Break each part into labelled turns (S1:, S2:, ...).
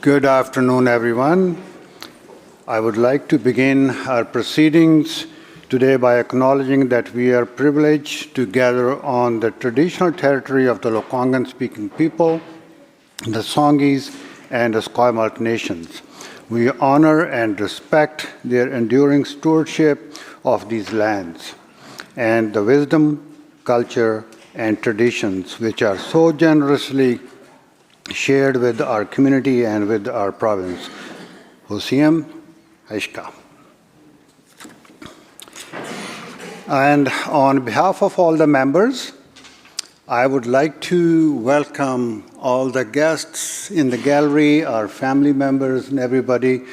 S1: Good afternoon, everyone. I would like to begin our proceedings today by acknowledging that we are privileged to gather on the traditional territory of the Lekwungen-speaking people, the Songhees, and the Esquimalt nations. We honor and respect their enduring stewardship of these lands and the wisdom, culture, and traditions which are so generously shared with our community and with our province. Hosiem Haishka. And on behalf of all the members, I would like to welcome all the guests in the gallery, our family members and everybody,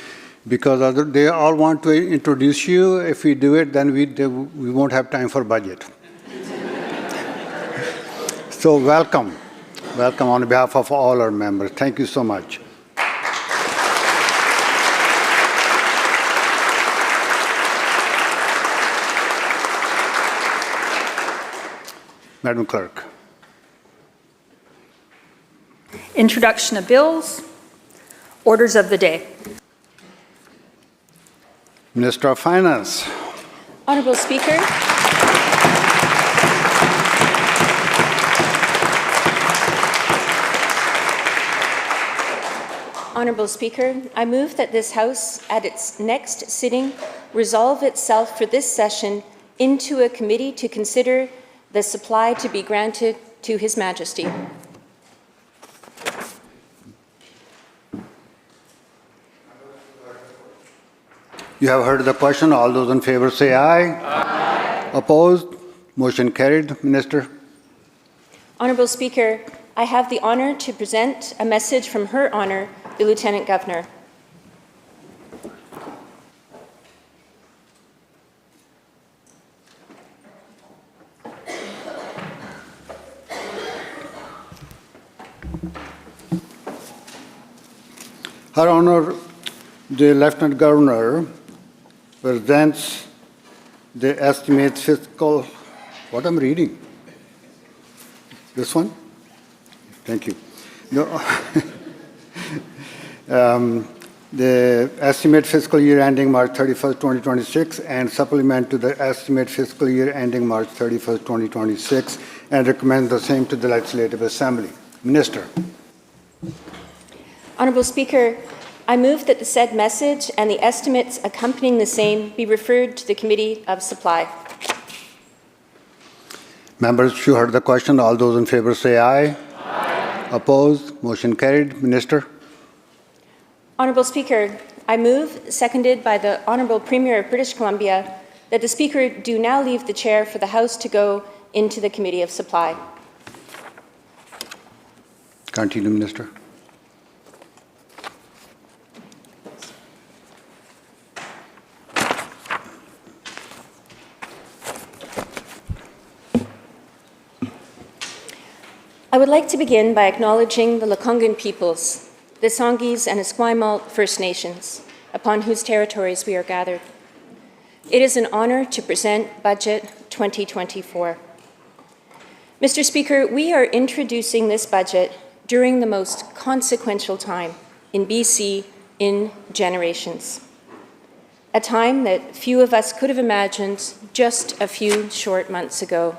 S1: because they all want to introduce you. If we do it, then we won't have time for budget. So welcome. Welcome on behalf of all our members. Thank you so much. Madam Clerk.
S2: Introduction of bills. Orders of the day.
S1: Minister of Finance.
S2: Honorable Speaker. Honorable Speaker, I move that this House, at its next sitting, resolve itself for this session into a committee to consider the supply to be granted to His Majesty.
S1: You have heard the question. All those in favor say aye. Aye. Opposed? Motion carried. Minister.
S2: Honorable Speaker, I have the honour to present a message from Her Honour, the Lieutenant Governor.
S1: Her Honor, the Lieutenant Governor presents the estimate fiscal, what I'm reading? This one? Thank you. No. The estimate fiscal year ending March 31st, 2026, and supplement to the estimate fiscal year ending March 31st, 2026, and recommend the same to the Legislative Assembly. Minister.
S2: Honourable Speaker, I move that the said message and the estimates accompanying the same be referred to the Committee of Supply.
S1: Members, you heard the question. All those in favor say aye. Aye. Opposed? Motion carried. Minister.
S2: Honourable Speaker, I move, seconded by the Honourable Premier of British Columbia, that the Speaker do now leave the chair for the House to go into the Committee of Supply.
S1: Continue, Minister.
S2: I would like to begin by acknowledging the Lekwungen peoples, the Songhees and Esquimalt First Nations, upon whose territories we are gathered. It is an honour to present Budget 2024. Mr. Speaker, we are introducing this budget during the most consequential time in BC in generations, a time that few of us could have imagined just a few short months ago.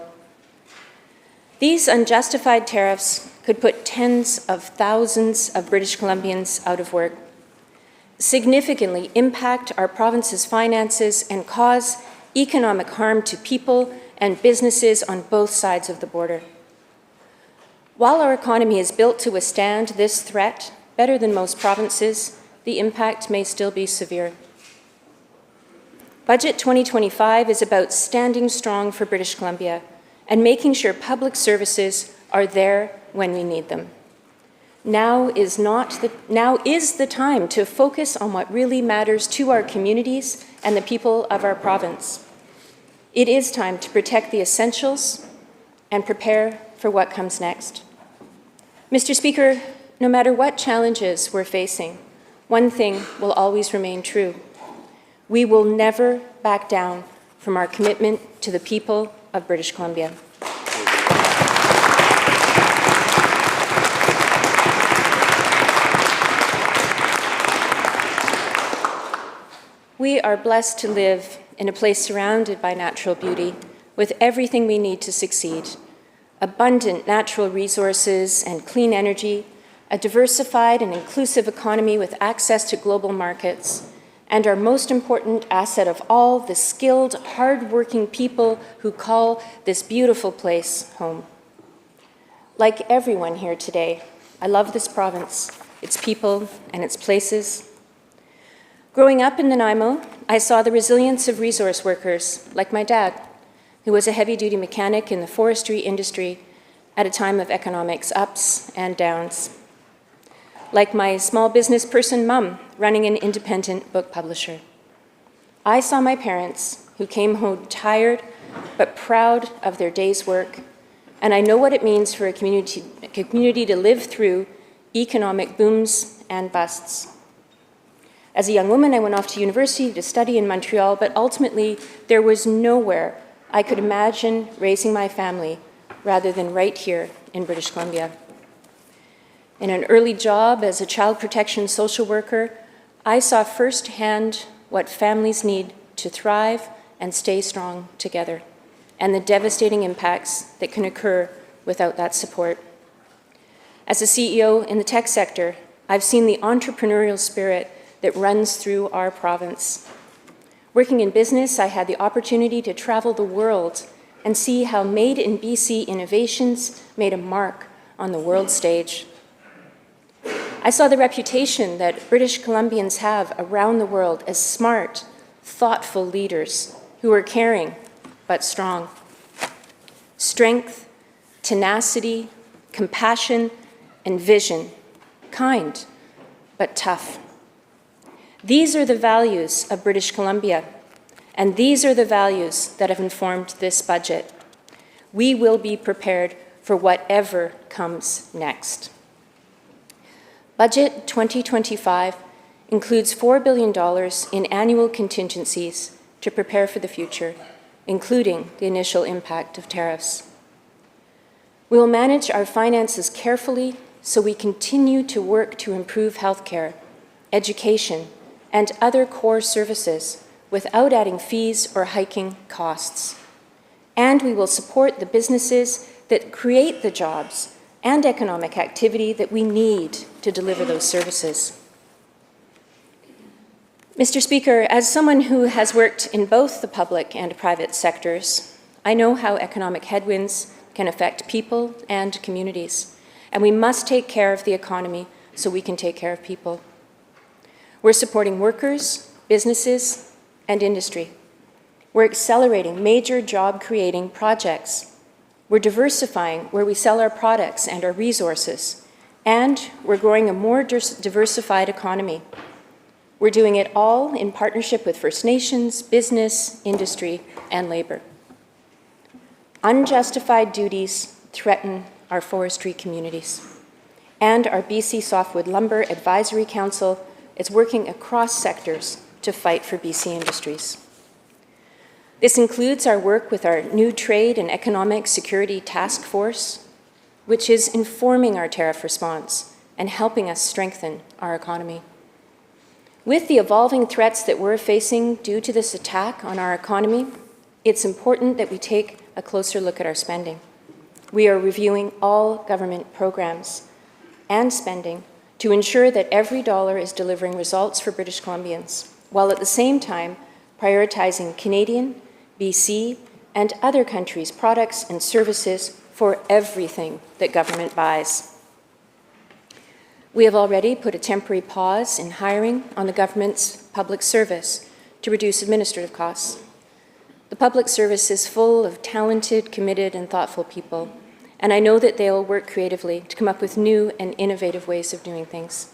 S2: These unjustified tariffs could put tens of thousands of British Columbians out of work, significantly impact our province's finances, and cause economic harm to people and businesses on both sides of the border. While our economy is built to withstand this threat better than most provinces, the impact may still be severe. Budget 2025 is about standing strong for British Columbia and making sure public services are there when we need them. Now is the time to focus on what really matters to our communities and the people of our province. It is time to protect the essentials and prepare for what comes next. Mr. Speaker, no matter what challenges we're facing, one thing will always remain true. We will never back down from our commitment to the people of British Columbia. are blessed to live in a place surrounded by natural beauty, with everything we need to succeed: abundant natural resources and clean energy, a diversified and inclusive economy with access to global markets, and our most important asset of all, the skilled, hard-working people who call this beautiful place home. Like everyone here today, I love this province, its people, and its places. Growing up in Nanaimo, I saw the resilience of resource workers, like my dad, who was a heavy-duty mechanic in the forestry industry at a time of economics ups and downs. Like my small business person mum, running an independent book publisher. I saw my parents, who came home tired but proud of their day's work, and I know what it means for a community to live through economic booms and busts. As a young woman, I went off to university to study in Montreal, but ultimately there was nowhere I could imagine raising my family rather than right here in British Columbia. In an early job as a child protection social worker, I saw firsthand what families need to thrive and stay strong together, and the devastating impacts that can occur without that support. As a CEO in the tech sector, I've seen the entrepreneurial spirit that runs through our province. Working in business, I had the opportunity to travel the world and see how Made in BC innovations made a mark on the world stage. I saw the reputation that British Columbians have around the world as smart, thoughtful leaders who are caring but strong. Strength, tenacity, compassion, and vision, kind but tough. These are the values of British Columbia, and these are the values that have informed this budget. We will be prepared for whatever comes next. Budget 2025 includes $4 billion in annual contingencies to prepare for the future, including the initial impact of tariffs. We will manage our finances carefully so we continue to work to improve healthcare, education, and other core services without adding fees or hiking costs. And we will support the businesses that create the jobs and economic activity that we need to deliver those services. Mr. Speaker, as someone who has worked in both the public and private sectors, I know how economic headwinds can affect people and communities, and we must take care of the economy so we can take care of people. We're supporting workers, businesses, and industry. We're accelerating major job-creating projects. We're diversifying where we sell our products and our resources, and we're growing a more diversified economy. We're doing it all in partnership with First Nations, business, industry, and labor. Unjustified duties threaten our forestry communities, and our BC Softwood Lumber Advisory Council is working across sectors to fight for BC industries. This includes our work with our new Trade and Economic Security Task Force, which is informing our tariff response and helping us strengthen our economy. With the evolving threats that we're facing due to this attack on our economy, it's important that we take a closer look at our spending. We are reviewing all government programs and spending to ensure that every dollar is delivering results for British Columbians, while at the same time prioritizing Canadian, BC, and other countries' products and services for everything that government buys. We have already put a temporary pause in hiring on the government's public service to reduce administrative costs. The public service is full of talented, committed, and thoughtful people, and I know that they will work creatively to come up with new and innovative ways of doing things.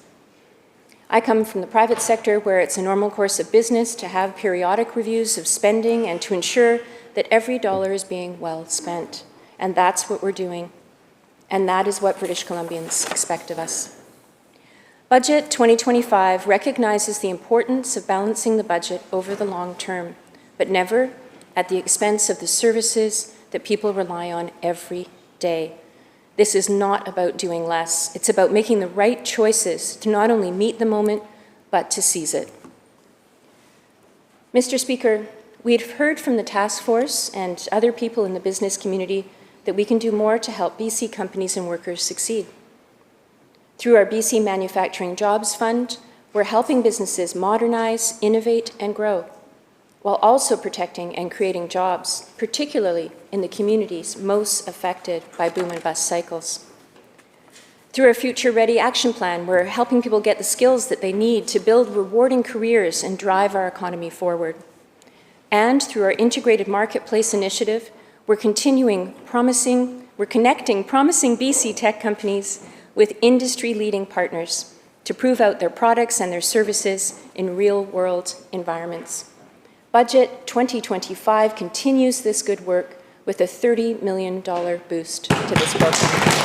S2: I come from the private sector where it's a normal course of business to have periodic reviews of spending and to ensure that every dollar is being well spent. And that's what we're doing. And that is what British Columbians expect of us. Budget 2025 recognizes the importance of balancing the budget over the long term, but never at the expense of the services that people rely on every day. This is not about doing less. It's about making the right choices to not only meet the moment, but to seize it. Mr. Speaker, we've heard from the task force and other people in the business community that we can do more to help BC companies and workers succeed. Through our BC Manufacturing Jobs Fund, we're helping businesses modernize, innovate, and grow, while also protecting and creating jobs, particularly in the communities most affected by boom and bust cycles. Through our Future Ready Action Plan, we're helping people get the skills that they need to build rewarding careers and drive our economy forward. And through our Integrated Marketplace Initiative, we're connecting promising BC tech companies with industry-leading partners to prove out their products and their services in real-world environments. Budget 2025 continues this good work with a $30 million boost to this program.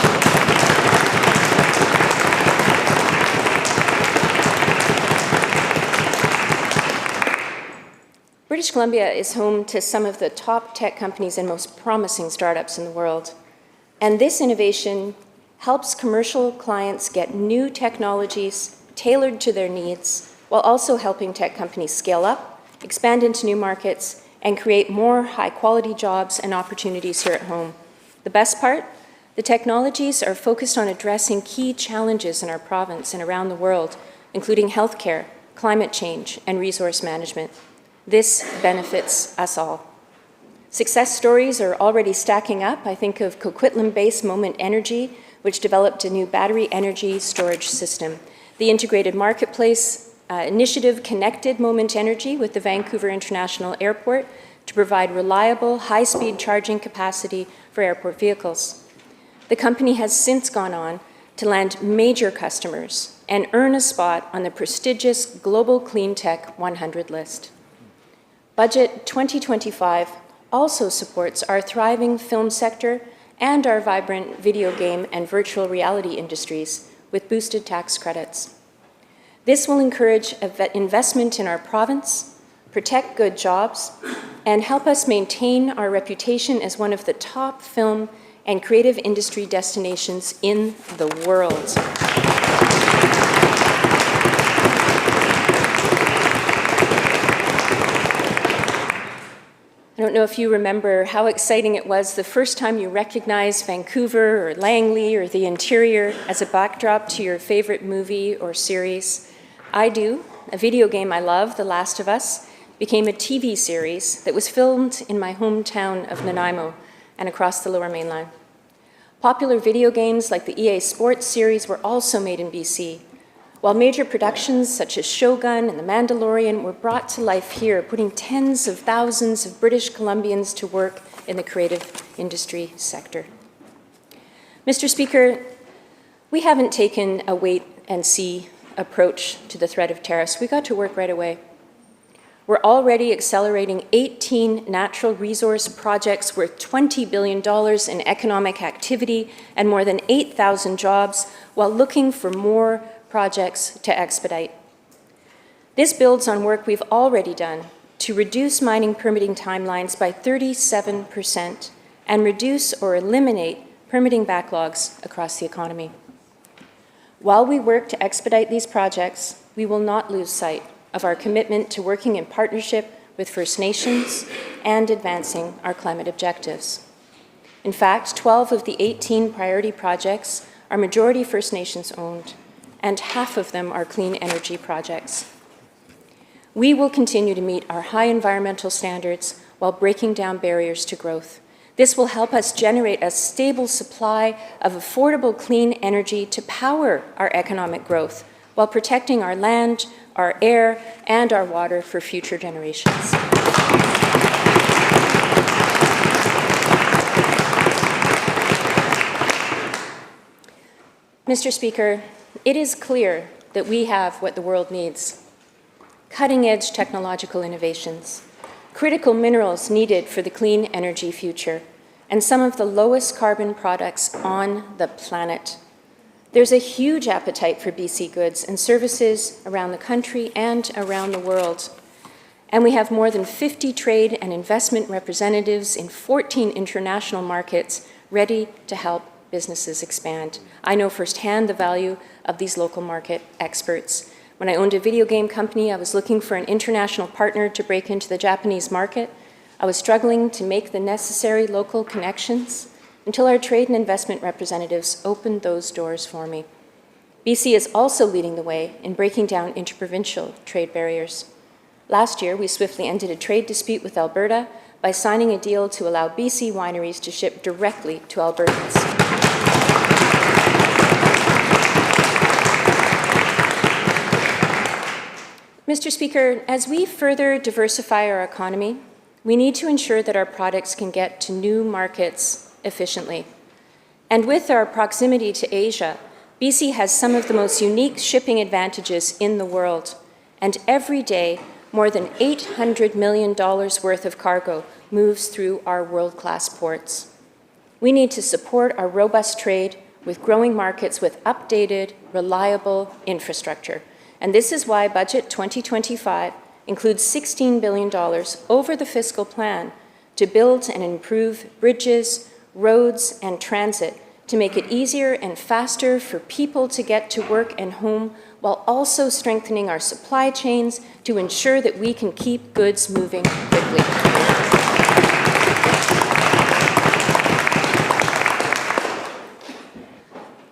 S2: British Columbia is home to some of the top tech companies and most promising startups in the world. And this innovation helps commercial clients get new technologies tailored to their needs, while also helping tech companies scale up, expand into new markets, and create more high-quality jobs and opportunities here at home. The best part? The technologies are focused on addressing key challenges in our province and around the world, including healthcare, climate change, and resource management. This benefits us all. Success stories are already stacking up. I think of Coquitlam-based Moment Energy, which developed a new battery energy storage system. The Integrated Marketplace Initiative connected Moment Energy with the Vancouver International Airport to provide reliable, high-speed charging capacity for airport vehicles. The company has since gone on to land major customers and earn a spot on the prestigious Global Clean Tech 100 list. Budget 2025 also supports our thriving film sector and our vibrant video game and virtual reality industries with boosted tax credits. This will encourage investment in our province, protect good jobs, and help us maintain our reputation as one of the top film and creative industry destinations in the world. I don't know if you remember how exciting it was the first time you recognized Vancouver or Langley or the interior as a backdrop to your favorite movie or series. I do. A video game I love, The Last of Us, became a TV series that was filmed in my hometown of Nanaimo and across the Lower Mainland. Popular video games like the EA Sports series were also made in BC, while major productions such as Shogun and The Mandalorian were brought to life here, putting tens of thousands of British Columbians to work in the creative industry sector. Mr. Speaker, we haven't taken a wait-and-see approach to the threat of tariffs. We got to work right away. We're already accelerating 18 natural resource projects worth $20 billion in economic activity and more than 8,000 jobs, while looking for more projects to expedite. This builds on work we've already done to reduce mining permitting timelines by 37% and reduce or eliminate permitting backlogs across the economy. While we work to expedite these projects, we will not lose sight of our commitment to working in partnership with First Nations and advancing our climate objectives. In fact, 12 of the 18 priority projects are majority First Nations owned, and half of them are clean energy projects. We will continue to meet our high environmental standards while breaking down barriers to growth. This will help us generate a stable supply of affordable clean energy to power our economic growth while protecting our land, our air, and our water for future generations. Mr. Speaker, it is clear that we have what the world needs: cutting-edge technological innovations, critical minerals needed for the clean energy future, and some of the lowest carbon products on the planet. There's a huge appetite for BC goods and services around the country and around the world. And we have more than 50 trade and investment representatives in 14 international markets ready to help businesses expand. I know firsthand the value of these local market experts. When I owned a video game company, I was looking for an international partner to break into the Japanese market. I was struggling to make the necessary local connections until our trade and investment representatives opened those doors for me. BC is also leading the way in breaking down interprovincial trade barriers. Last year, we swiftly ended a trade dispute with Alberta by signing a deal to allow BC wineries to ship directly to Albertans. Mr. Speaker, as we further diversify our economy, we need to ensure that our products can get to new markets efficiently. And with our proximity to Asia, BC has some of the most unique shipping advantages in the world. And every day, more than $800 million worth of cargo moves through our world-class ports. We need to support our robust trade with growing markets with updated, reliable infrastructure. And this is why Budget 2025 includes $16 billion over the fiscal plan to build and improve bridges, roads, and transit to make it easier and faster for people to get to work and home, while also strengthening our supply chains to ensure that we can keep goods moving quickly.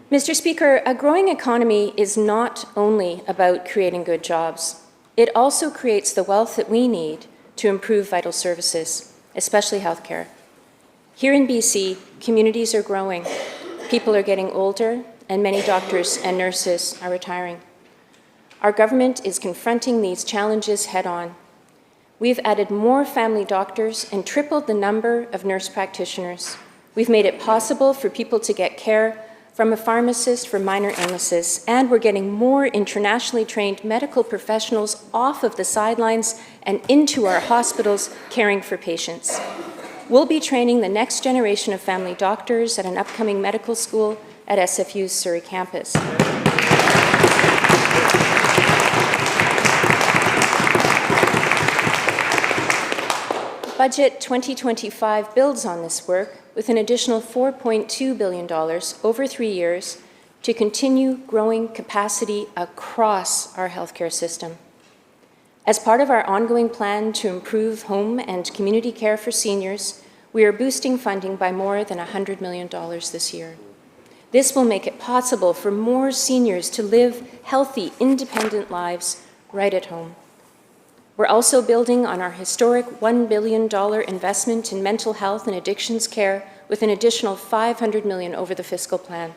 S2: Mr. Speaker, a growing economy is not only about creating good jobs. It also creates the wealth that we need to improve vital services, especially healthcare. Here in BC, communities are growing, people are getting older, and many doctors and nurses are retiring. Our government is confronting these challenges head-on. We've added more family doctors and tripled the number of nurse practitioners. We've made it possible for people to get care from a pharmacist for minor illnesses, and we're getting more internationally trained medical professionals off of the sidelines and into our hospitals caring for patients. We'll be training the next generation of family doctors at an upcoming medical school at SFU's Surrey campus. Budget 2025 builds on this work with an additional $4.2 billion over 3 years to continue growing capacity across our healthcare system. As part of our ongoing plan to improve home and community care for seniors, we are boosting funding by more than $100 million this year. This will make it possible for more seniors to live healthy, independent lives right at home. We're also building on our historic $1 billion investment in mental health and addictions care with an additional $500 million over the fiscal plan.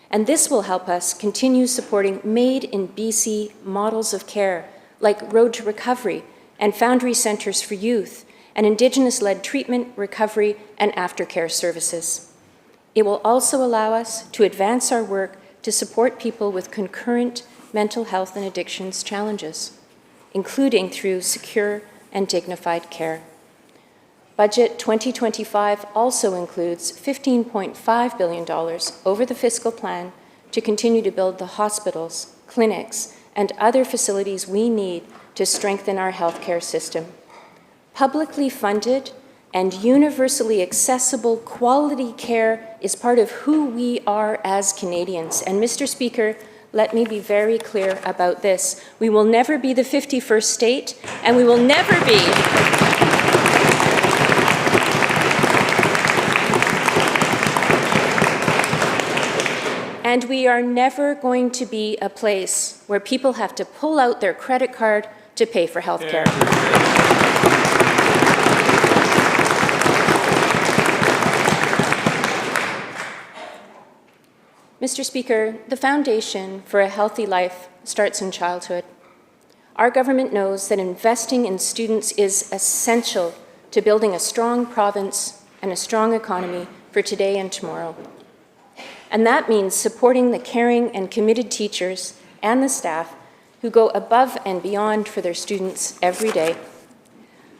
S2: And this will help us continue supporting made-in-BC models of care like Road to Recovery and Foundry Centres for Youth and Indigenous-led treatment, recovery, and aftercare services. It will also allow us to advance our work to support people with concurrent mental health and addictions challenges, including through secure and dignified care. Budget 2025 also includes $15.5 billion over the fiscal plan to continue to build the hospitals, clinics, and other facilities we need to strengthen our healthcare system. Publicly funded and universally accessible quality care is part of who we are as Canadians. And Mr. Speaker, let me be very clear about this. We will never be the 51st state, and we will never be and we are never going to be a place where people have to pull out their credit card to pay for health care. Mr. Speaker, the foundation for a healthy life starts in childhood. Our government knows that investing in students is essential to building a strong province and a strong economy for today and tomorrow. And that means supporting the caring and committed teachers and the staff who go above and beyond for their students every day.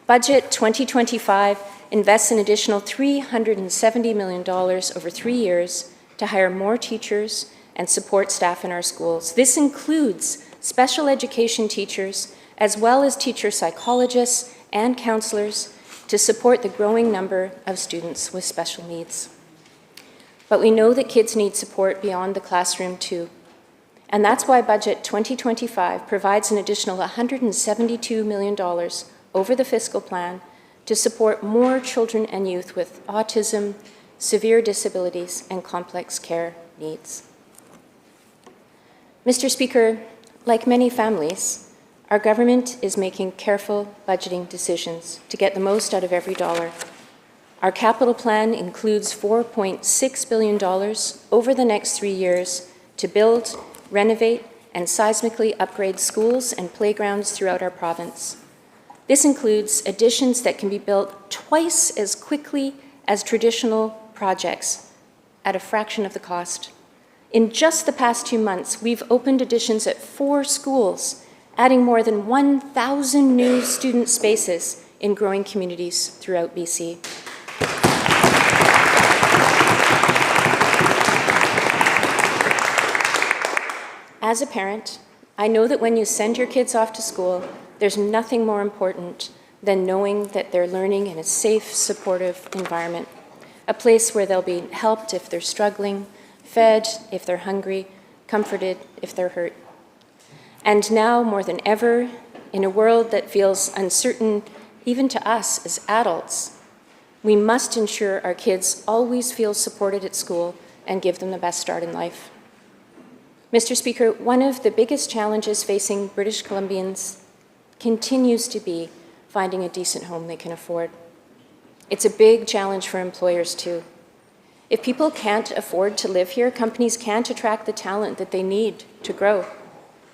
S2: Budget 2025 invests an additional $370 million over 3 years to hire more teachers and support staff in our schools. This includes special education teachers, as well as teacher psychologists and counselors to support the growing number of students with special needs. But we know that kids need support beyond the classroom too. And that's why Budget 2025 provides an additional $172 million over the fiscal plan to support more children and youth with autism, severe disabilities, and complex care needs. Mr. Speaker, like many families, our government is making careful budgeting decisions to get the most out of every dollar. Our capital plan includes $4.6 billion over the next 3 years to build, renovate, and seismically upgrade schools and playgrounds throughout our province. This includes additions that can be built twice as quickly as traditional projects at a fraction of the cost. In just the past 2 months, we've opened additions at 4 schools, adding more than 1,000 new student spaces in growing communities throughout BC. As a parent, I know that when you send your kids off to school, there's nothing more important than knowing that they're learning in a safe, supportive environment, a place where they'll be helped if they're struggling, fed if they're hungry, comforted if they're hurt. And now, more than ever, in a world that feels uncertain even to us as adults, we must ensure our kids always feel supported at school and give them the best start in life. Mr. Speaker, one of the biggest challenges facing British Columbians continues to be finding a decent home they can afford. It's a big challenge for employers too. If people can't afford to live here, companies can't attract the talent that they need to grow.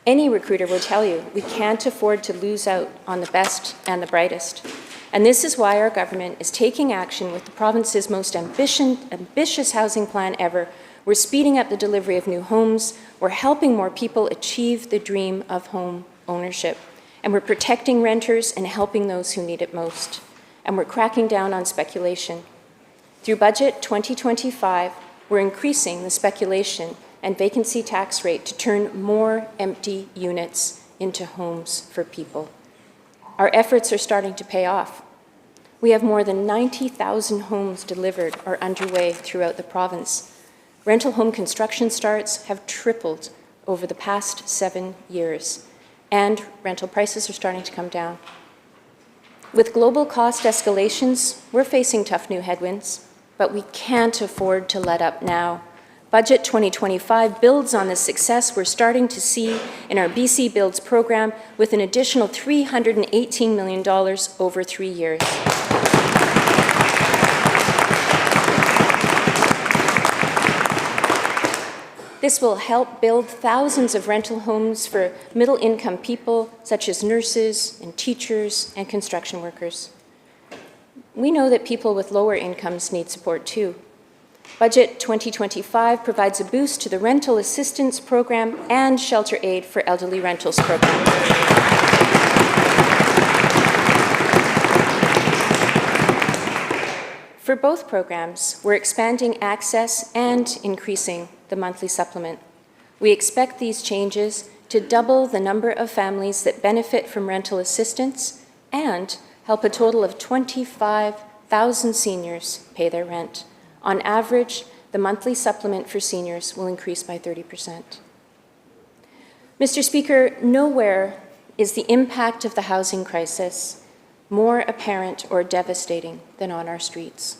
S2: Any recruiter will tell you we can't afford to lose out on the best and the brightest. And this is why our government is taking action with the province's most ambitious housing plan ever. We're speeding up the delivery of new homes. We're helping more people achieve the dream of home ownership. And we're protecting renters and helping those who need it most. And we're cracking down on speculation. Through Budget 2025, we're increasing the speculation and vacancy tax rate to turn more empty units into homes for people. Our efforts are starting to pay off. We have more than 90,000 homes delivered or underway throughout the province. Rental home construction starts have tripled over the past 7 years, and rental prices are starting to come down. With global cost escalations, we're facing tough new headwinds, but we can't afford to let up now. Budget 2025 builds on the success we're starting to see in our BC Builds program with an additional $318 million over 3 years. This will help build thousands of rental homes for middle-income people, such as nurses and teachers and construction workers. We know that people with lower incomes need support too. Budget 2025 provides a boost to the Rental Assistance Program and Shelter Aid for Elderly Rentals Program. For both programs, we're expanding access and increasing the monthly supplement. We expect these changes to double the number of families that benefit from rental assistance and help a total of 25,000 seniors pay their rent. On average, the monthly supplement for seniors will increase by 30%. Mr. Speaker, nowhere is the impact of the housing crisis more apparent or devastating than on our streets.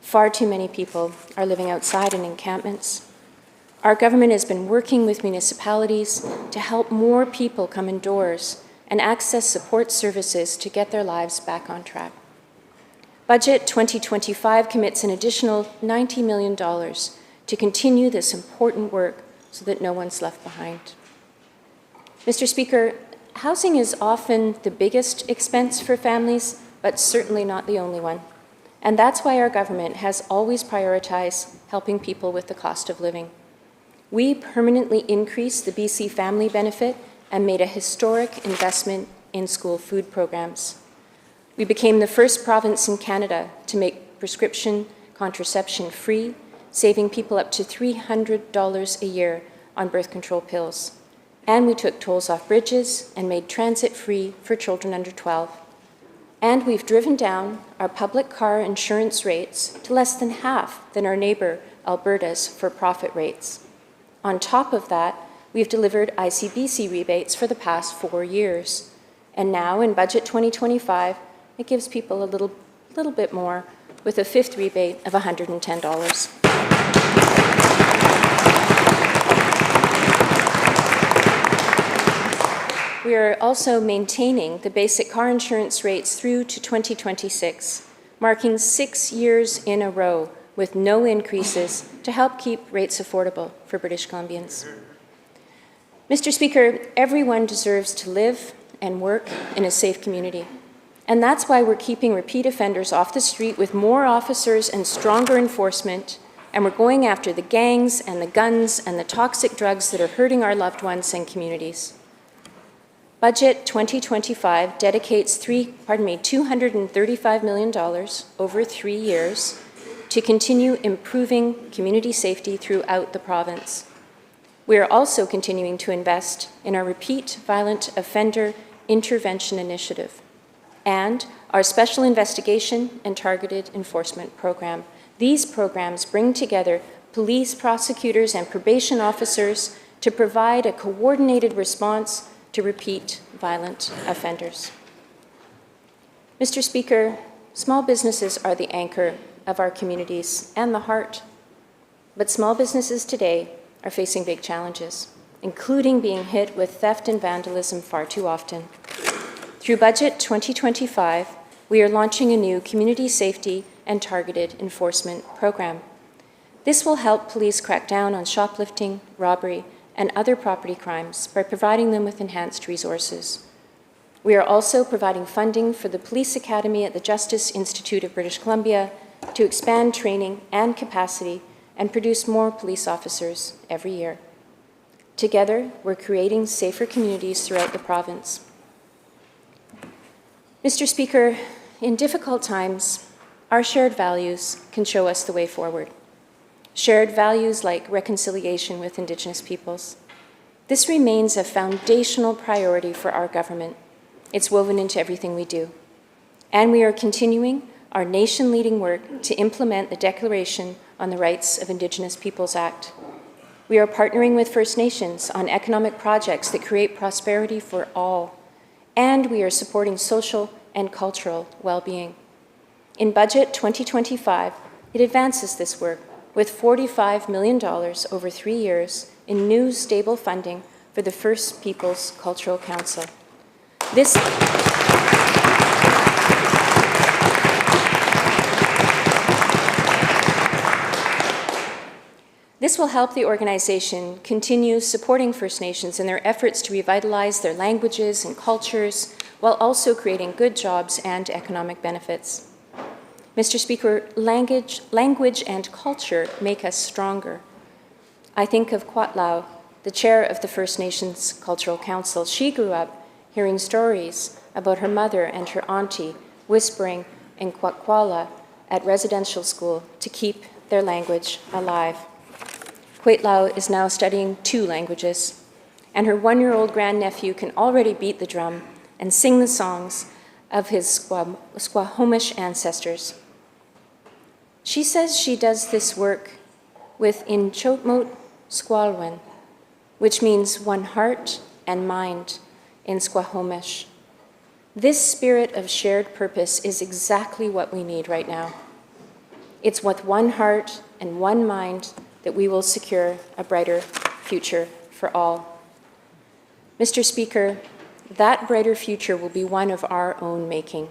S2: Far too many people are living outside in encampments. Our government has been working with municipalities to help more people come indoors and access support services to get their lives back on track. Budget 2025 commits an additional $90 million to continue this important work so that no one's left behind. Mr. Speaker, housing is often the biggest expense for families, but certainly not the only one. And that's why our government has always prioritized helping people with the cost of living. We permanently increased the BC Family Benefit and made a historic investment in school food programs. We became the first province in Canada to make prescription contraception free, saving people up to $300 a year on birth control pills. And we took tolls off bridges and made transit free for children under 12. And we've driven down our public car insurance rates to less than half than our neighbor Alberta's for-profit rates. On top of that, We've delivered ICBC rebates for the past 4 years. And now in Budget 2025, it gives people a little bit more with a fifth rebate of $110. We are also maintaining the basic car insurance rates through to 2026, marking 6 years in a row with no increases to help keep rates affordable for British Columbians. Mr. Speaker, everyone deserves to live and work in a safe community. And that's why we're keeping repeat offenders off the street with more officers and stronger enforcement, and we're going after the gangs and the guns and the toxic drugs that are hurting our loved ones and communities. Budget 2025 dedicates $235 million over 3 years to continue improving community safety throughout the province. We are also continuing to invest in our repeat violent offender intervention initiative and our special investigation and targeted enforcement program. These programs bring together police, prosecutors, and probation officers to provide a coordinated response to repeat violent offenders. Mr. Speaker, small businesses are the anchor of our communities and the heart, but small businesses today are facing big challenges, including being hit with theft and vandalism far too often. Through Budget 2025, we are launching a new community safety and targeted enforcement program. This will help police crack down on shoplifting, robbery, and other property crimes by providing them with enhanced resources. We are also providing funding for the Police Academy at the Justice Institute of British Columbia to expand training and capacity and produce more police officers every year. Together, we're creating safer communities throughout the province. Mr. Speaker, in difficult times, our shared values can show us the way forward. Shared values like reconciliation with Indigenous peoples. This remains a foundational priority for our government. It's woven into everything we do. And we are continuing our nation-leading work to implement the Declaration on the Rights of Indigenous Peoples Act. We are partnering with First Nations on economic projects that create prosperity for all, and we are supporting social and cultural well-being. In Budget 2025, it advances this work with $45 million over 3 years in new stable funding for the First Peoples Cultural Council. This will help the organization continue supporting First Nations in their efforts to revitalize their languages and cultures while also creating good jobs and economic benefits. Mr. Speaker, language and culture make us stronger. I think of Kwatlau, the chair of the First Nations Cultural Council. She grew up hearing stories about her mother and her auntie whispering in Kwakwala at residential school to keep their language alive. Kwatlau is now studying 2 languages, and her 1-year-old grandnephew can already beat the drum and sing the songs of his Squamish ancestors. She says she does this work with Inchotmot Squalwen, which means one heart and mind in Squamish. This spirit of shared purpose is exactly what we need right now. It's with one heart and one mind that we will secure a brighter future for all. Mr. Speaker, that brighter future will be one of our own making.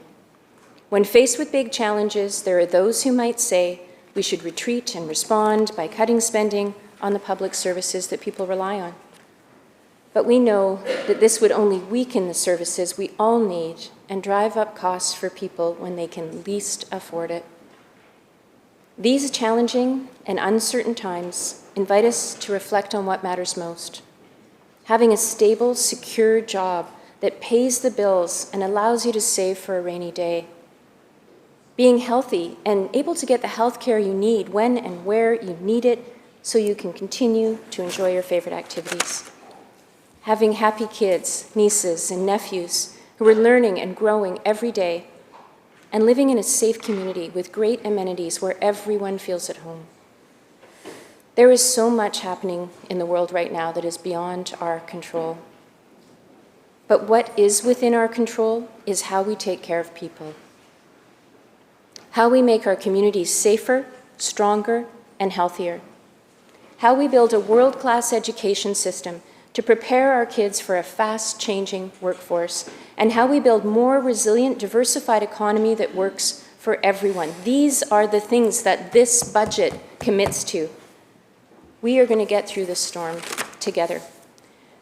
S2: When faced with big challenges, there are those who might say we should retreat and respond by cutting spending on the public services that people rely on. But we know that this would only weaken the services we all need and drive up costs for people when they can least afford it. These challenging and uncertain times invite us to reflect on what matters most. Having a stable, secure job that pays the bills and allows you to save for a rainy day. Being healthy and able to get the health care you need when and where you need it so you can continue to enjoy your favorite activities. Having happy kids, nieces, and nephews who are learning and growing every day, and living in a safe community with great amenities where everyone feels at home. There is so much happening in the world right now that is beyond our control. But what is within our control is how we take care of people, how we make our communities safer, stronger, and healthier, how we build a world-class education system to prepare our kids for a fast-changing workforce, and how we build more resilient, diversified economy that works for everyone. These are the things that this budget commits to. We are going to get through this storm together.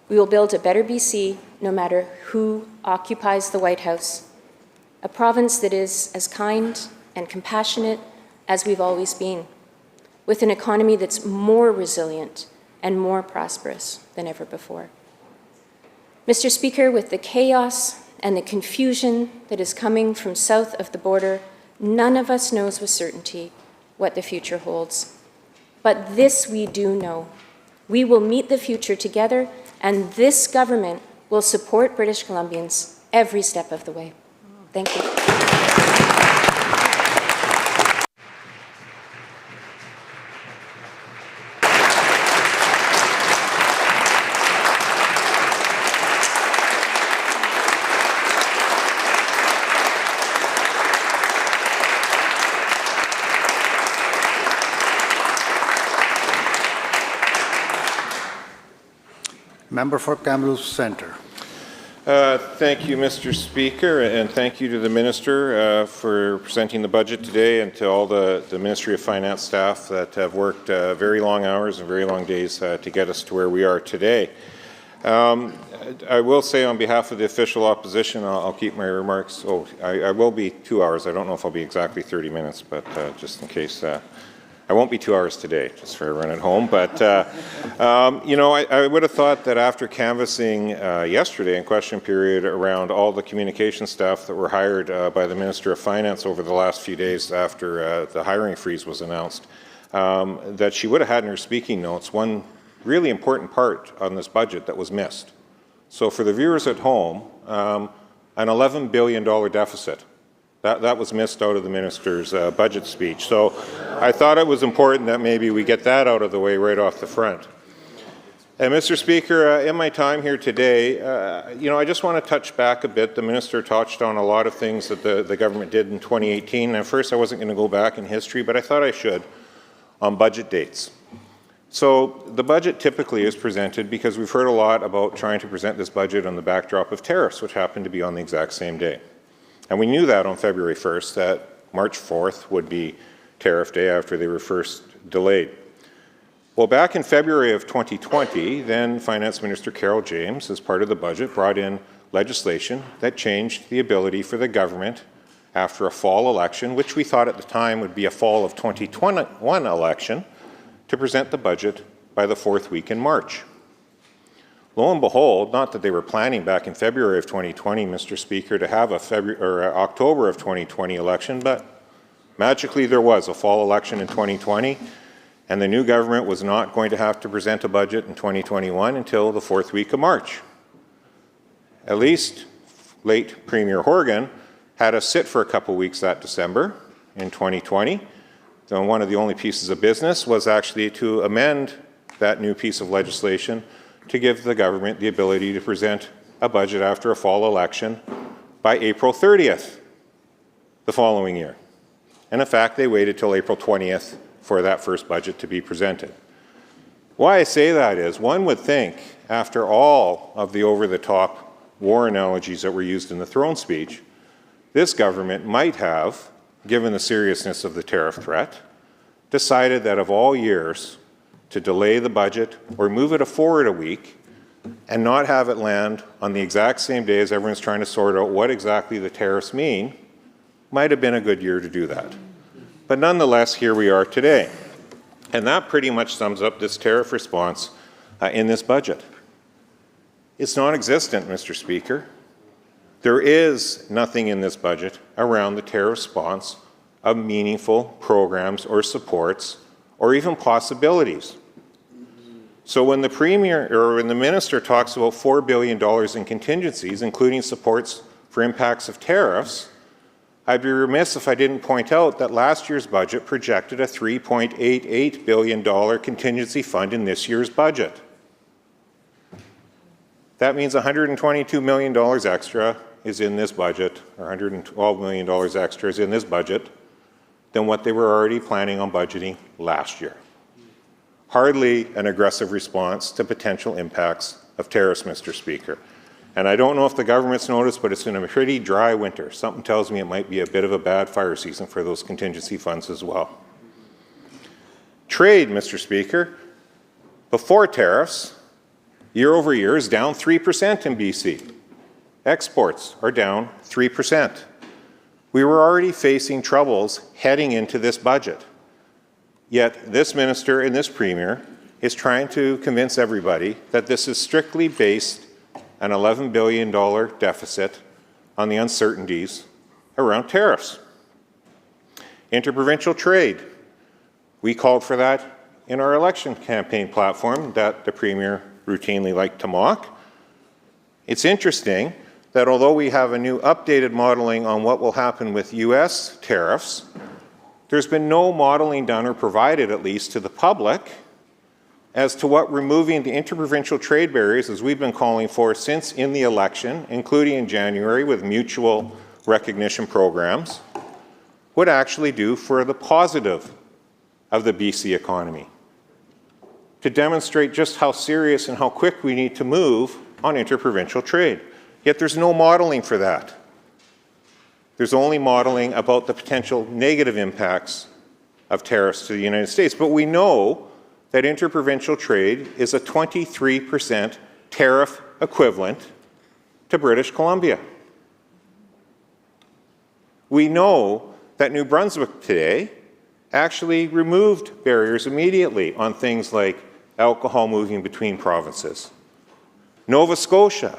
S2: We will build a better BC no matter who occupies the White House, a province that is as kind and compassionate as we've always been, with an economy that's more resilient and more prosperous than ever before. Mr. Speaker, with the chaos and the confusion that is coming from south of the border, none of us knows with certainty what the future holds. But this we do know. We will meet the future together, and this government will support British Columbians every step of the way. Thank you.
S1: Member for Kamloops Centre.
S3: Thank you, Mr. Speaker, and thank you to the Minister for presenting the budget today, and to all the Ministry of Finance staff that have worked very long hours and very long days to get us to where we are today. I will say on behalf of the official opposition, I'll keep my remarks. I will be 2 hours. I don't know if I'll be exactly 30 minutes, but just in case. I won't be 2 hours today, just for everyone at home. But, you know, I would have thought that after canvassing yesterday in question period around all the communication staff that were hired by the Minister of Finance over the last few days after the hiring freeze was announced, that she would have had in her speaking notes one really important part on this budget that was missed. So for the viewers at home, an $11 billion deficit. That was missed out of the Minister's budget speech. So I thought it was important that maybe we get that out of the way right off the front. And Mr. Speaker, in my time here today, you know, I just want to touch back a bit. The Minister touched on a lot of things that the government did in 2018. At first I wasn't going to go back in history, but I thought I should, on budget dates. So the budget typically is presented, because we've heard a lot about trying to present this budget on the backdrop of tariffs, which happened to be on the exact same day. And we knew that on February 1st, that March 4th would be tariff day after they were first delayed. Well, back in February of 2020, then Finance Minister Carol James, as part of the budget, brought in legislation that changed the ability for the government, after a fall election, which we thought at the time would be a fall of 2021 election, to present the budget by the 4th week in March. Lo and behold, not that they were planning back in February of 2020, Mr. Speaker, to have a October of 2020 election, but magically there was a fall election in 2020, and the new government was not going to have to present a budget in 2021 until the 4th week of March. At least late Premier Horgan had us sit for a couple weeks that December in 2020. So one of the only pieces of business was actually to amend that new piece of legislation to give the government the ability to present a budget after a fall election by April 30th the following year. And in fact, they waited till April 20th for that first budget to be presented. Why I say that is, one would think, after all of the over-the-top war analogies that were used in the throne speech, this government might have, given the seriousness of the tariff threat, decided that of all years, to delay the budget or move it forward a week and not have it land on the exact same day as everyone's trying to sort out what exactly the tariffs mean, might have been a good year to do that. But nonetheless, here we are today. And that pretty much sums up this tariff response in this budget. It's non-existent, Mr. Speaker. There is nothing in this budget around the tariff response of meaningful programs or supports or even possibilities. So when the Premier or when the Minister talks about $4 billion in contingencies, including supports for impacts of tariffs, I'd be remiss if I didn't point out that last year's budget projected a $3.88 billion contingency fund in this year's budget. That means $122 million extra is in this budget, or $112 million extra is in this budget than what they were already planning on budgeting last year. Hardly an aggressive response to potential impacts of tariffs, Mr. Speaker. And I don't know if the government's noticed, but it's been a pretty dry winter. Something tells me it might be a bit of a bad fire season for those contingency funds as well. Trade, Mr. Speaker, before tariffs, year over year is down 3% in BC. Exports are down 3%. We were already facing troubles heading into this budget. Yet this minister and this premier is trying to convince everybody that this is strictly based an $11 billion deficit on the uncertainties around tariffs. Interprovincial trade. We called for that in our election campaign platform that the Premier routinely liked to mock. It's interesting that although we have a new updated modeling on what will happen with US tariffs, there's been no modeling done or provided, at least to the public, as to what removing the interprovincial trade barriers, as we've been calling for since in the election, including in January with mutual recognition programs, would actually do for the positive of the BC economy, to demonstrate just how serious and how quick we need to move on interprovincial trade. Yet there's no modeling for that. There's only modeling about the potential negative impacts of tariffs to the United States. But we know that interprovincial trade is a 23% tariff equivalent to British Columbia. We know that New Brunswick today actually removed barriers immediately on things like alcohol moving between provinces. Nova Scotia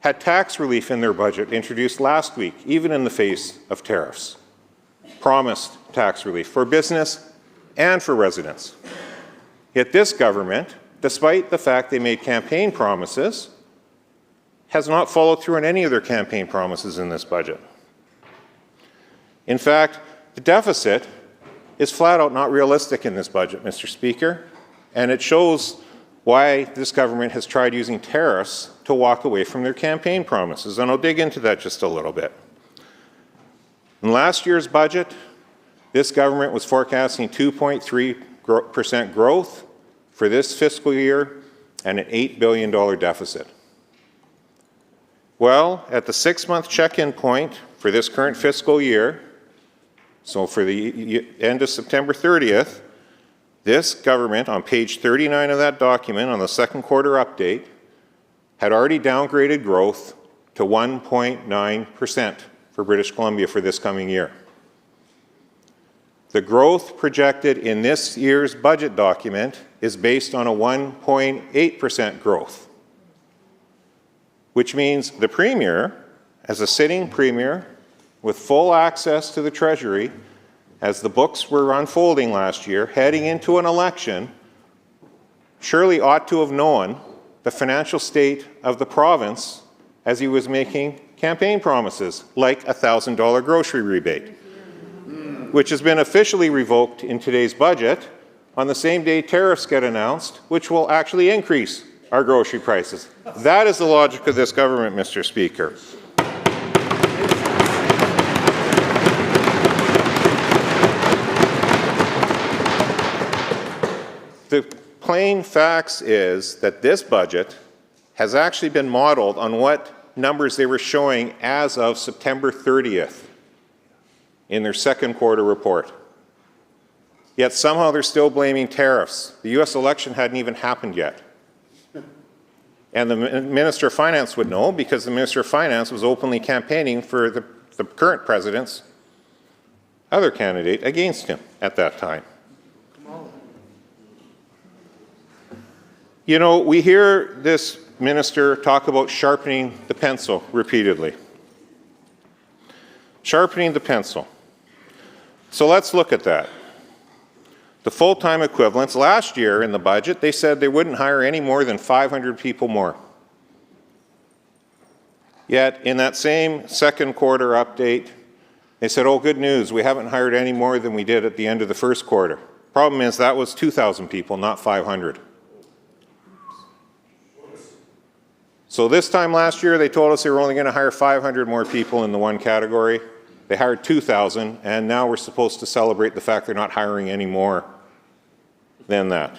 S3: had tax relief in their budget introduced last week, even in the face of tariffs. Promised tax relief for business and for residents. Yet this government, despite the fact they made campaign promises, has not followed through on any of their campaign promises in this budget. In fact, the deficit is flat out not realistic in this budget, Mr. Speaker, and it shows why this government has tried using tariffs to walk away from their campaign promises, and I'll dig into that just a little bit. In last year's budget, this government was forecasting 2.3% growth for this fiscal year and an $8 billion deficit. Well, at the 6-month check-in point for this current fiscal year, so for the end of September 30th, this government, on page 39 of that document, on the second quarter update, had already downgraded growth to 1.9% for British Columbia for this coming year. The growth projected in this year's budget document is based on a 1.8% growth, which means the Premier, as a sitting Premier with full access to the Treasury, as the books were unfolding last year, heading into an election, surely ought to have known the financial state of the province as he was making campaign promises, like a $1,000 grocery rebate, which has been officially revoked in today's budget on the same day tariffs get announced, which will actually increase our grocery prices. That is the logic of this government, Mr. Speaker. The plain facts is that this budget has actually been modeled on what numbers they were showing as of September 30th in their second quarter report. Yet somehow they're still blaming tariffs. The US election hadn't even happened yet. And the Minister of Finance would know, because the Minister of Finance was openly campaigning for the current president's other candidate against him at that time. You know, we hear this minister talk about sharpening the pencil repeatedly. Sharpening the pencil. So let's look at that. The full-time equivalents, last year in the budget, they said they wouldn't hire any more than 500 people more. Yet in that same second quarter update, They said, oh, good news, we haven't hired any more than we did at the end of the first quarter. Problem is that was 2,000 people, not 500. So this time last year, they told us they were only going to hire 500 more people in the one category. They hired 2,000, and now we're supposed to celebrate the fact they're not hiring any more than that.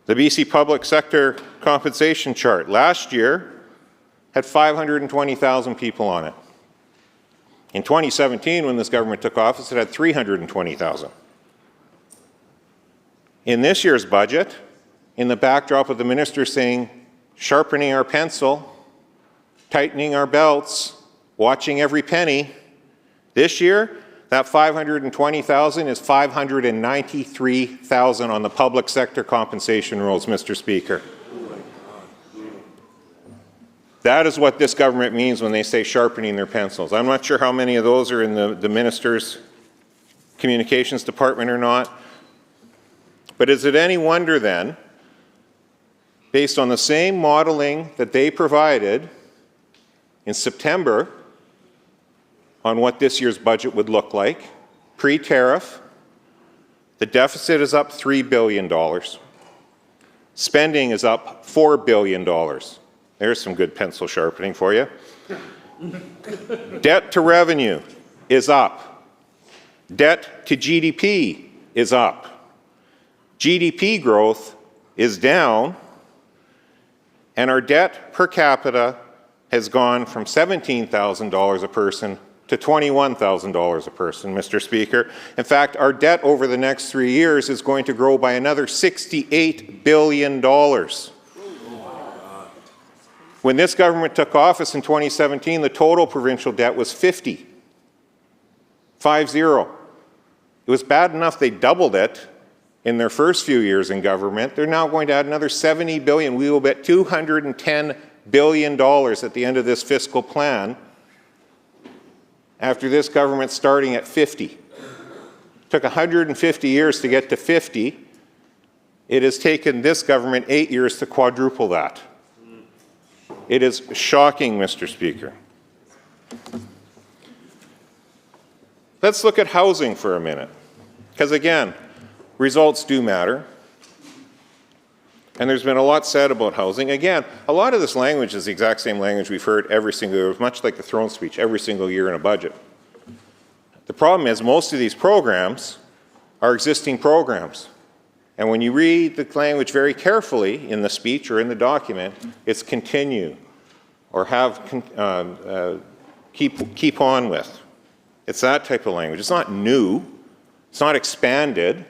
S3: The BC public sector compensation chart last year had 520,000 people on it. In 2017, when this government took office, it had 320,000. In this year's budget, in the backdrop of the minister saying, sharpening our pencil, tightening our belts, watching every penny, this year, that 520,000 is 593,000 on the public sector compensation rolls, Mr. Speaker. That is what this government means when they say sharpening their pencils. I'm not sure how many of those are in the minister's communications department or not. But is it any wonder then, based on the same modeling that they provided in September on what this year's budget would look like, pre-tariff, the deficit is up $3 billion. Spending is up $4 billion. There's some good pencil sharpening for you. Debt to revenue is up. Debt to GDP is up. GDP growth is down, and our debt per capita has gone from $17,000 a person to $21,000 a person, Mr. Speaker. In fact, our debt over the next 3 years is going to grow by another $68 billion. When this government took office in 2017, the total provincial debt was 50. 50. It was bad enough they doubled it in their first few years in government. They're now going to add another $70 billion. We will bet $210 billion at the end of this fiscal plan after this government starting at 50. It took 150 years to get to 50. It has taken this government 8 years to quadruple that. It is shocking, Mr. Speaker. Let's look at housing for a minute, because again, results do matter. And there's been a lot said about housing. Again, a lot of this language is the exact same language we've heard every single year, much like the throne speech, every single year in a budget. The problem is most of these programs are existing programs. And when you read the language very carefully in the speech or in the document, it's continue or have keep on with. It's that type of language. It's not new. It's not expanded.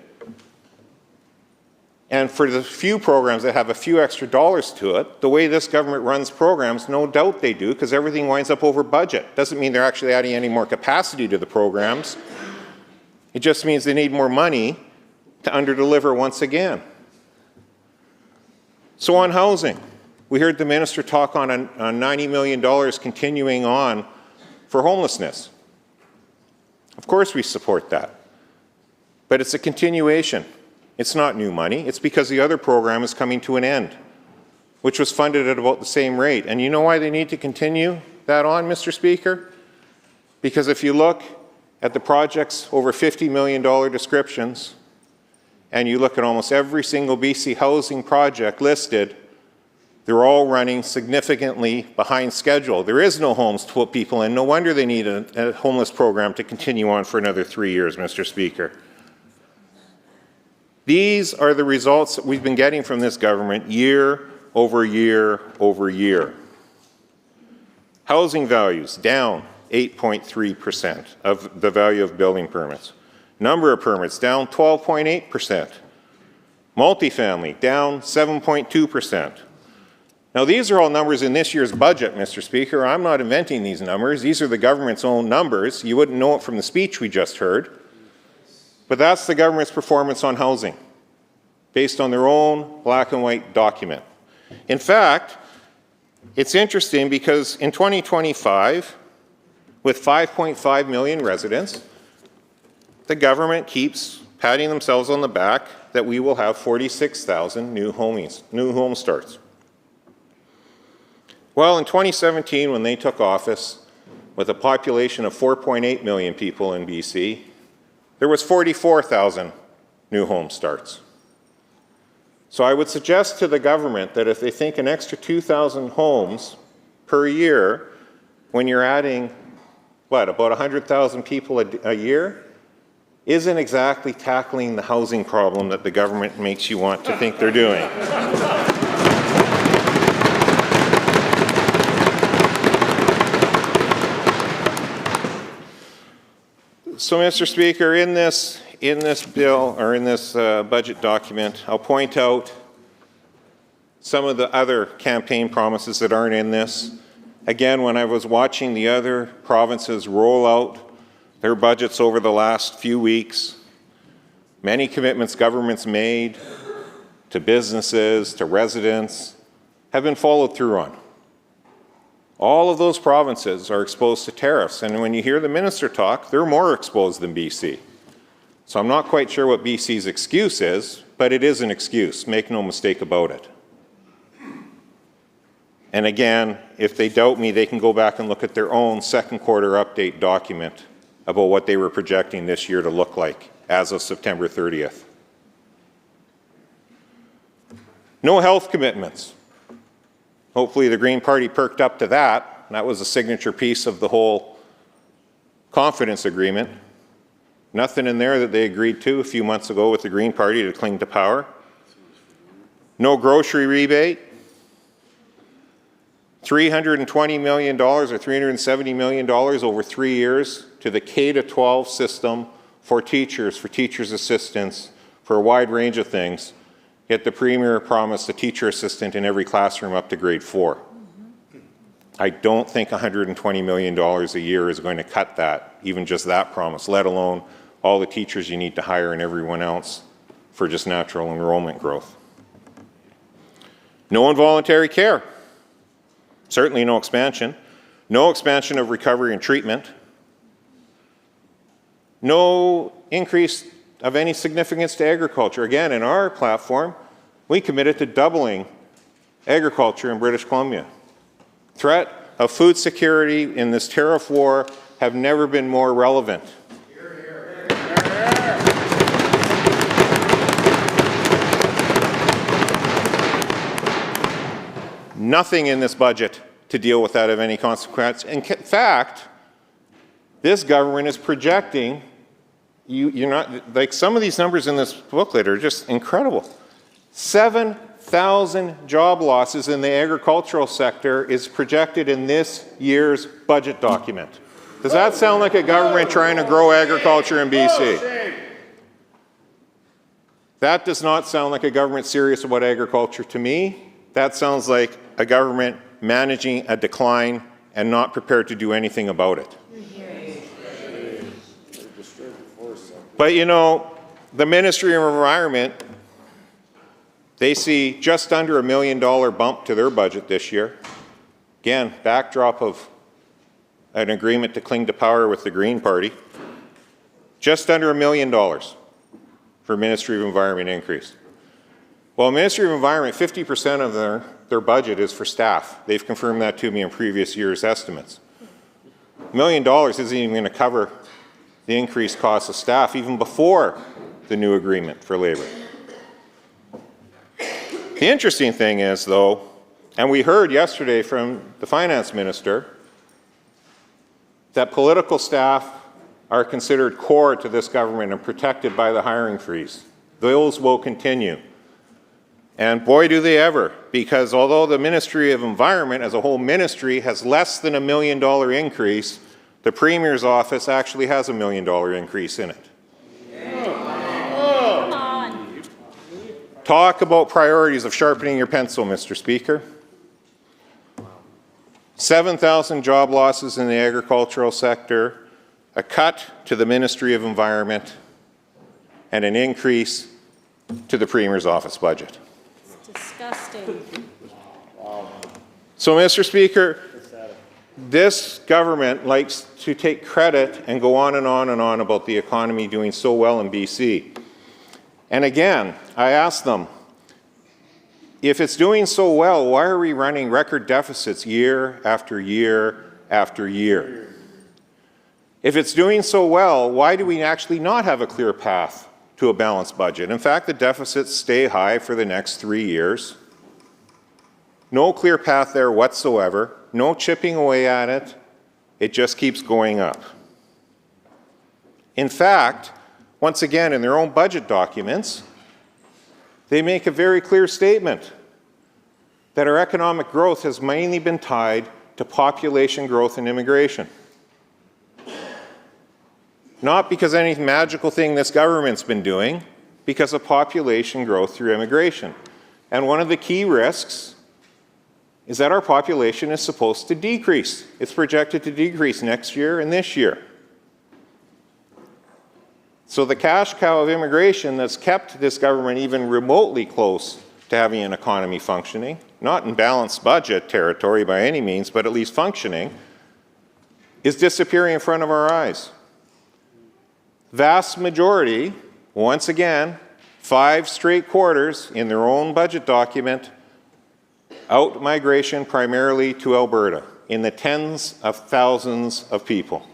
S3: And for the few programs that have a few extra dollars to it, the way this government runs programs, no doubt they do, because everything winds up over budget. Doesn't mean they're actually adding any more capacity to the programs. It just means they need more money to underdeliver once again. So on housing, we heard the minister talk on $90 million continuing on for homelessness. Of course we support that. But it's a continuation. It's not new money. It's because the other program is coming to an end, which was funded at about the same rate. And you know why they need to continue that on, Mr. Speaker? Because if you look at the project's over $50 million descriptions, and you look at almost every single BC housing project listed, they're all running significantly behind schedule. There is no homes to put people in. No wonder they need a homeless program to continue on for another 3 years, Mr. Speaker. These are the results that we've been getting from this government year over year over year. Housing values down 8.3% of the value of building permits. Number of permits down 12.8%. Multifamily down 7.2%. Now these are all numbers in this year's budget, Mr. Speaker. I'm not inventing these numbers. These are the government's own numbers. You wouldn't know it from the speech we just heard. But that's the government's performance on housing, based on their own black and white document. In fact, it's interesting because in 2025, with 5.5 million residents, the government keeps patting themselves on the back that we will have 46,000 new home starts. Well, in 2017, when they took office, with a population of 4.8 million people in BC, there was 44,000 new home starts. So I would suggest to the government that if they think an extra 2,000 homes per year, when you're adding, what, about 100,000 people a year, isn't exactly tackling the housing problem that the government makes you want to think they're doing. So, Mr. Speaker, in this bill, or in this budget document, I'll point out some of the other campaign promises that aren't in this. Again, when I was watching the other provinces roll out their budgets over the last few weeks, many commitments governments made to businesses, to residents, have been followed through on. All of those provinces are exposed to tariffs, and when you hear the minister talk, they're more exposed than BC. So I'm not quite sure what BC's excuse is, but it is an excuse, make no mistake about it. And again, if they doubt me, they can go back and look at their own second quarter update document about what they were projecting this year to look like as of September 30th. No health commitments. Hopefully the Green Party perked up to that. That was a signature piece of the whole confidence agreement. Nothing in there that they agreed to a few months ago with the Green Party to cling to power. No grocery rebate. $320 million or $370 million over 3 years to the K-12 system for teachers' assistants, for a wide range of things. Yet the Premier promised a teacher assistant in every classroom up to grade 4. I don't think $120 million a year is going to cut that, even just that promise, let alone all the teachers you need to hire and everyone else for just natural enrollment growth. No involuntary care. Certainly no expansion. No expansion of recovery and treatment. No increase of any significance to agriculture. Again, in our platform, we committed to doubling agriculture in British Columbia. Threat of food security in this tariff war have never been more relevant. Nothing in this budget to deal with that of any consequence. In fact, this government is projecting, you're not, like some of these numbers in this booklet are just incredible. 7,000 job losses in the agricultural sector is projected in this year's budget document. Does that sound like a government trying to grow agriculture in BC? That does not sound like a government serious about agriculture to me. That sounds like a government managing a decline and not prepared to do anything about it. But you know, the Ministry of Environment, they see just under $1 million bump to their budget this year. Again, backdrop of an agreement to cling to power with the Green Party. Just under $1 million for Ministry of Environment increase. Well, Ministry of Environment, 50% of their budget is for staff. They've confirmed that to me in previous year's estimates. $1 million isn't even going to cover the increased cost of staff even before the new agreement for labor. The interesting thing is, though, and we heard yesterday from the finance minister, that political staff are considered core to this government and protected by the hiring freeze. Those will continue. And boy, do they ever, because although the Ministry of Environment as a whole ministry has less than $1 million increase, the Premier's office actually has $1 million increase in it. Talk about priorities of sharpening your pencil, Mr. Speaker. 7,000 job losses in the agricultural sector, a cut to the Ministry of Environment, and an increase to the Premier's office budget.
S4: Disgusting.
S3: So, Mr. Speaker, this government likes to take credit and go on and on and on about the economy doing so well in BC. And again, I ask them, if it's doing so well, why are we running record deficits year after year after year? If it's doing so well, why do we actually not have a clear path to a balanced budget? In fact, the deficits stay high for the next 3 years. No clear path there whatsoever, no chipping away at it. It just keeps going up. In fact, once again, in their own budget documents, they make a very clear statement that our economic growth has mainly been tied to population growth and immigration. Not because any magical thing this government's been doing, because of population growth through immigration. And one of the key risks is that our population is supposed to decrease. It's projected to decrease next year and this year. So the cash cow of immigration that's kept this government even remotely close to having an economy functioning, not in balanced budget territory by any means, but at least functioning, is disappearing in front of our eyes. Vast majority, once again, 5 straight quarters in their own budget document, out migration primarily to Alberta, in the tens of thousands of people.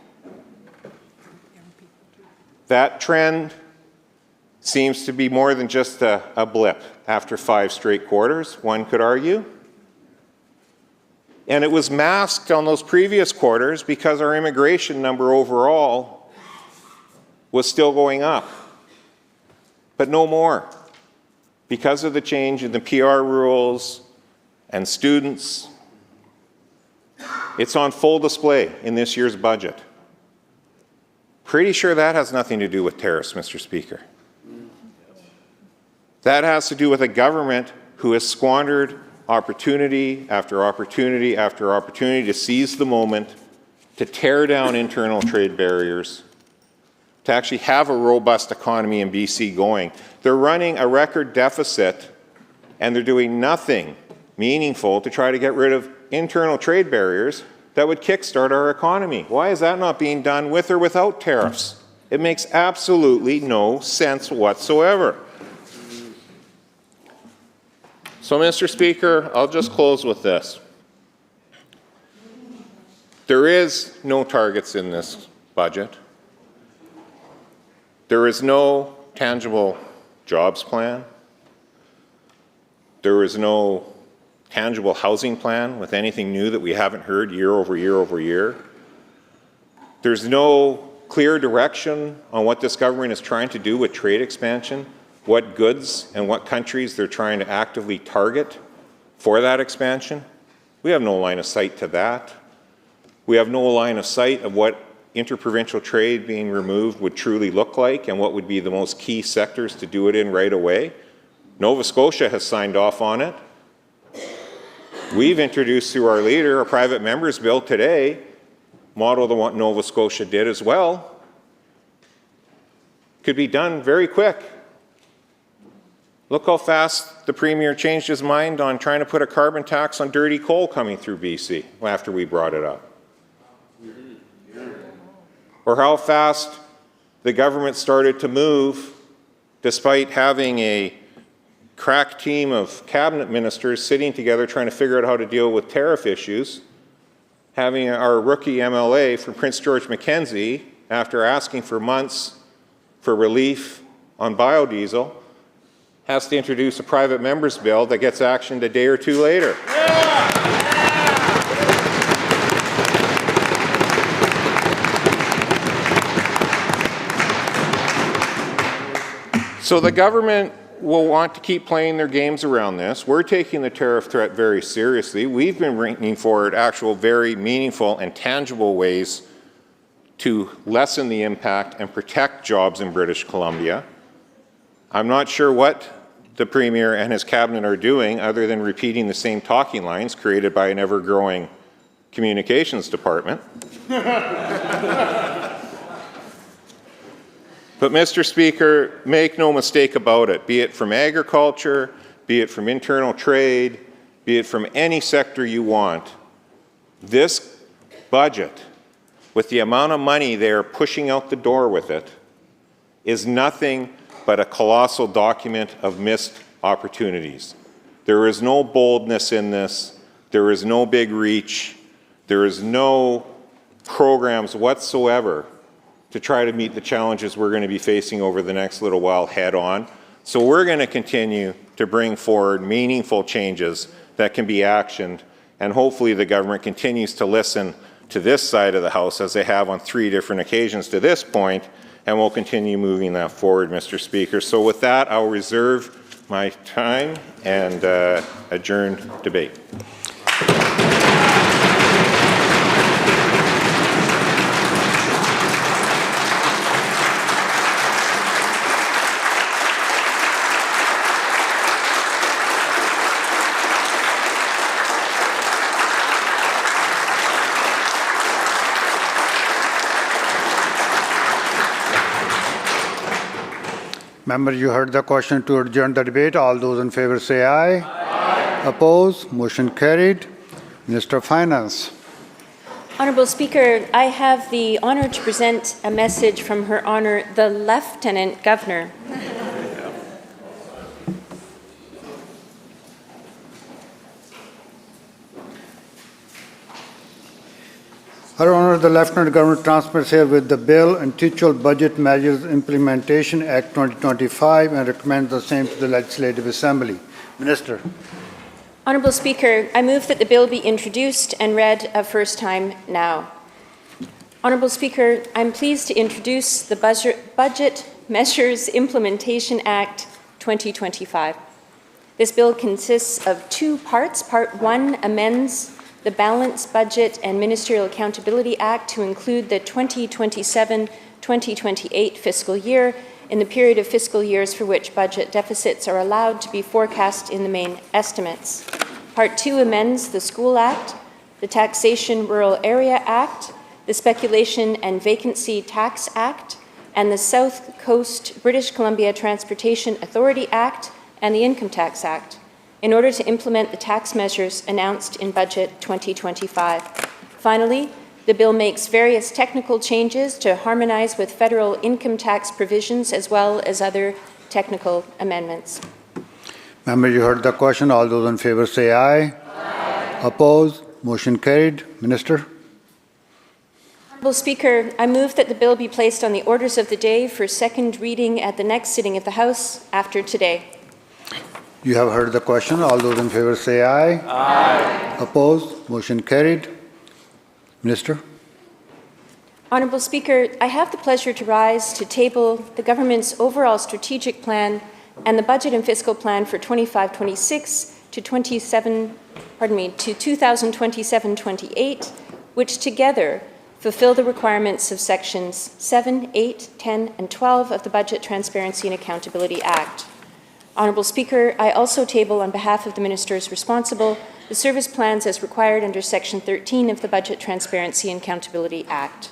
S3: That trend seems to be more than just a blip after 5 straight quarters, one could argue. And it was masked on those previous quarters because our immigration number overall was still going up. But no more. Because of the change in the PR rules and students, it's on full display in this year's budget. Pretty sure that has nothing to do with tariffs, Mr. Speaker. That has to do with a government who has squandered opportunity after opportunity after opportunity to seize the moment, to tear down internal trade barriers, to actually have a robust economy in BC going. They're running a record deficit, and they're doing nothing meaningful to try to get rid of internal trade barriers that would kickstart our economy. Why is that not being done with or without tariffs? It makes absolutely no sense whatsoever. So, Mr. Speaker, I'll just close with this. There is no targets in this budget. There is no tangible jobs plan. There is no tangible housing plan with anything new that we haven't heard year over year over year. There's no clear direction on what this government is trying to do with trade expansion, what goods and what countries they're trying to actively target for that expansion. We have no line of sight to that. We have no line of sight of what interprovincial trade being removed would truly look like and what would be the most key sectors to do it in right away. Nova Scotia has signed off on it. We've introduced through our leader a private members bill today, model to what Nova Scotia did as well. Could be done very quick. Look how fast the Premier changed his mind on trying to put a carbon tax on dirty coal coming through BC after we brought it up. Or how fast the government started to move despite having a crack team of cabinet ministers sitting together trying to figure out how to deal with tariff issues, having our rookie MLA from Prince George Mackenzie, after asking for months for relief on biodiesel, has to introduce a private members bill that gets actioned a day or two later. So the government will want to keep playing their games around this. We're taking the tariff threat very seriously. We've been bringing forward actual very meaningful and tangible ways to lessen the impact and protect jobs in British Columbia. I'm not sure what the Premier and his cabinet are doing other than repeating the same talking lines created by an ever-growing communications department. But, Mr. Speaker, make no mistake about it, be it from agriculture, be it from internal trade, be it from any sector you want, this budget, with the amount of money they are pushing out the door with it, is nothing but a colossal document of missed opportunities. There is no boldness in this. There is no big reach. There is no programs whatsoever to try to meet the challenges we're going to be facing over the next little while head on. So we're going to continue to bring forward meaningful changes that can be actioned, and hopefully the government continues to listen to this side of the House, as they have on 3 different occasions to this point, and we'll continue moving that forward, Mr. Speaker. So with that, I'll reserve my time and adjourn debate.
S1: Members, you heard the question to adjourn the debate. All those in favor say aye. Aye. Opposed? Motion carried. Minister of Finance.
S2: Honourable Speaker, I have the honour to present a message from Her Honour the Lieutenant Governor.
S1: Her Honour the Lieutenant Governor transmits here with the Bill Intituled Budget Measures Implementation Act 2025 and recommends the same to the Legislative Assembly. Minister.
S2: Honourable Speaker, I move that the bill be introduced and read a first time now. Honourable Speaker, I'm pleased to introduce the Budget Measures Implementation Act 2025. This bill consists of 2 parts. Part 1 amends the Balanced Budget and Ministerial Accountability Act to include the 2027-2028 fiscal year in the period of fiscal years for which budget deficits are allowed to be forecast in the main estimates. Part 2 amends the School Act, the Taxation Rural Area Act, the Speculation and Vacancy Tax Act, and the South Coast British Columbia Transportation Authority Act and the Income Tax Act, in order to implement the tax measures announced in Budget 2025. Finally, the bill makes various technical changes to harmonize with federal income tax provisions, as well as other technical amendments.
S1: Member, you heard the question. All those in favor say aye. Aye. Opposed? Motion carried. Minister.
S2: Honourable Speaker, I move that the bill be placed on the orders of the day for second reading at the next sitting of the House after today.
S1: You have heard the question. All those in favor say aye. Aye. Opposed? Motion carried. Minister.
S2: Honourable Speaker, I have the pleasure to rise to table the government's overall strategic plan and the budget and fiscal plan for 25-26 to 2027-28, which together fulfill the requirements of sections 7, 8, 10, and 12 of the Budget Transparency and Accountability Act. Honourable Speaker, I also table on behalf of the ministers responsible the service plans as required under Section 13 of the Budget Transparency and Accountability Act.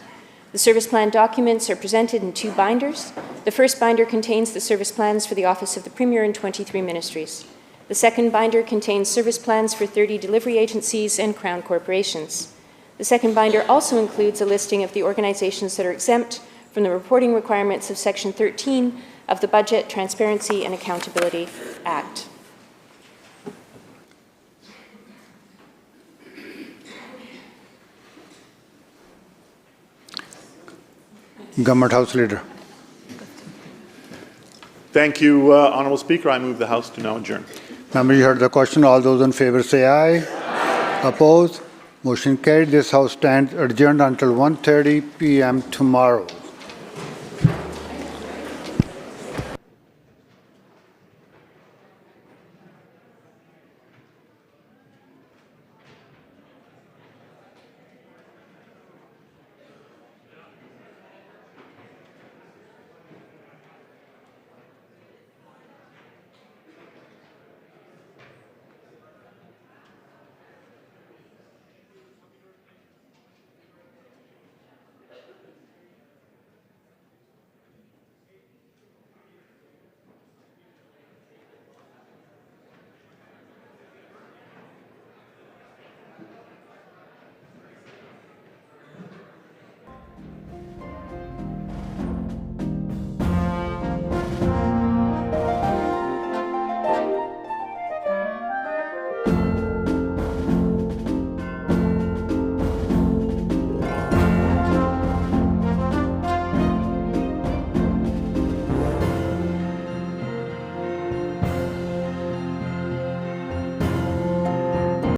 S2: The service plan documents are presented in 2 binders. The first binder contains the service plans for the Office of the Premier and 23 ministries. The second binder contains service plans for 30 delivery agencies and Crown corporations. The second binder also includes a listing of the organizations that are exempt from the reporting requirements of Section 13 of the Budget Transparency and Accountability Act.
S1: Government House Leader.
S5: Thank you, Honourable Speaker. I move the House to now adjourn.
S1: Member, you heard the question. All those in favor say aye. Aye. Opposed? Motion carried. This House stands adjourned until 1:30 p.m. tomorrow.